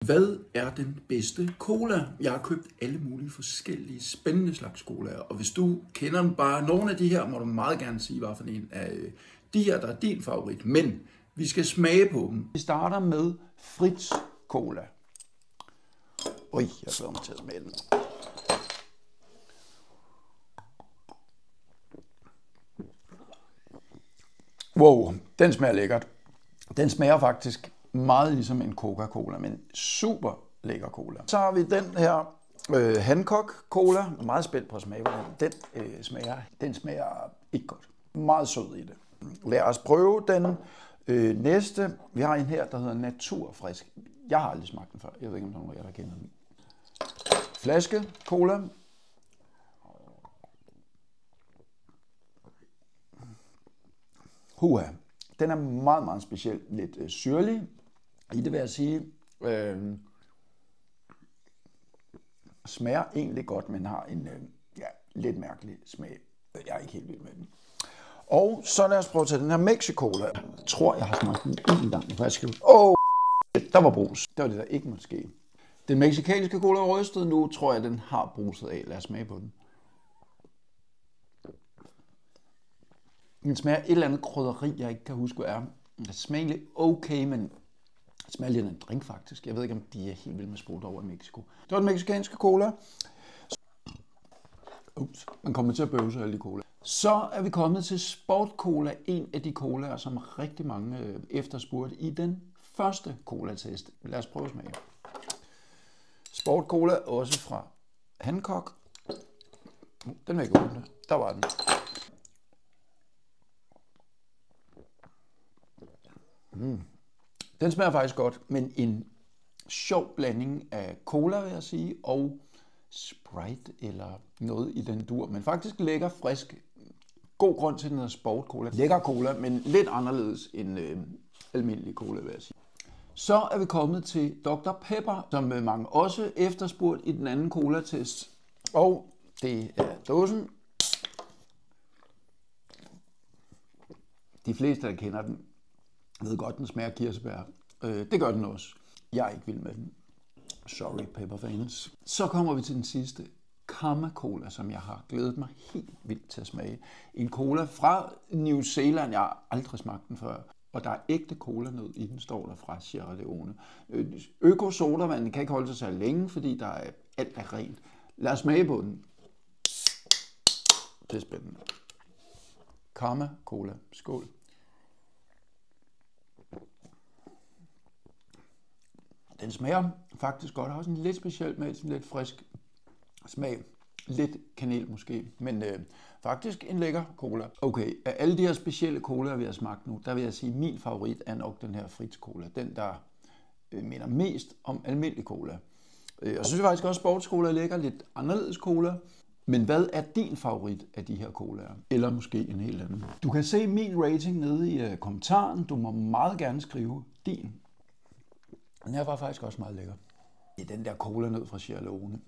Hvad er den bedste cola? Jeg har købt alle mulige forskellige spændende slags colaer, og hvis du kender bare nogle af de her, må du meget gerne sige, hvad for en af de her, der er din favorit. Men vi skal smage på dem. Vi starter med Fritz Cola. Jeg glæder mig til at smage den. Wow, den smager lækkert. Den smager faktisk meget ligesom en Coca-Cola, men super lækker cola. Så har vi den her Hancock Cola. Jeg er meget spændt på at smage på den. Den smager ikke godt. Meget sød i det. Lad os prøve den næste. Vi har en her, der hedder Naturfrisk. Jeg har aldrig smagt den før. Jeg ved ikke, om der er nogen af jer, der kender den. Flaske cola. Den er meget, meget speciel. Lidt syrlig. I det vil jeg sige, smager egentlig godt, men har en lidt mærkelig smag. Jeg er ikke helt vild med den. Og så lad os prøve at tage den her Mexicola. Jeg tror, jeg har smagt den en gang. Der var brus. Det var det, der ikke måtte ske. Den mexicanske cola er rystet. Nu tror jeg, den har bruset af. Lad os smage på den. Den smager et eller andet krydderi, jeg ikke kan huske, hvad er. Den smager egentlig okay, men det smager lidt af en drink faktisk. Jeg ved ikke, om de er helt vilde med sprut over i Mexico. Det var den mexicanske cola. Man kommer til at bøve sig alle de cola. Så er vi kommet til Sport Cola, en af de colaer, som rigtig mange efterspurgte i den første cola-test. Lad os prøve at smage. Sport Cola, også fra Hancock. Den er ikke åbne. Der var den. Den smager faktisk godt, men en sjov blanding af cola, vil jeg sige, og Sprite eller noget i den dur. Men faktisk lækker, frisk. God grund til, den hedder Sport Cola. Lækker cola, men lidt anderledes end almindelig cola, vil jeg sige. Så er vi kommet til Dr. Pepper, som mange også efterspurgt i den anden cola-test. Og det er dåsen. De fleste, der kender den, ved godt, den smager kirsebær. Det gør den også. Jeg er ikke vild med den. Sorry, pepperfans. Så kommer vi til den sidste. Karma Cola, som jeg har glædet mig helt vildt til at smage. En cola fra New Zealand. Jeg har aldrig smagt den før. Og der er ægte cola-nød i den, står der fra Sierra Leone. Øko-sodavand kan ikke holde sig så længe, fordi der er alt er rent. Lad os smage på den. Det er spændende. Karma Cola. Skål. Den smager faktisk godt. Der har også en lidt speciel med, lidt frisk smag. Lidt kanel måske, men faktisk en lækker cola. Okay, af alle de her specielle colaer, vi har smagt nu, der vil jeg sige, at min favorit er nok den her Fritz Cola. Den, der minder mest om almindelig cola. Og så synes jeg faktisk også, at sportscola er lækker. Lidt anderledes cola. Men hvad er din favorit af de her colaer? Eller måske en helt anden. Du kan se min rating nede i kommentaren. Du må meget gerne skrive din. Den her var faktisk også meget lækker. Det er den der cola ned fra Sierra Leone.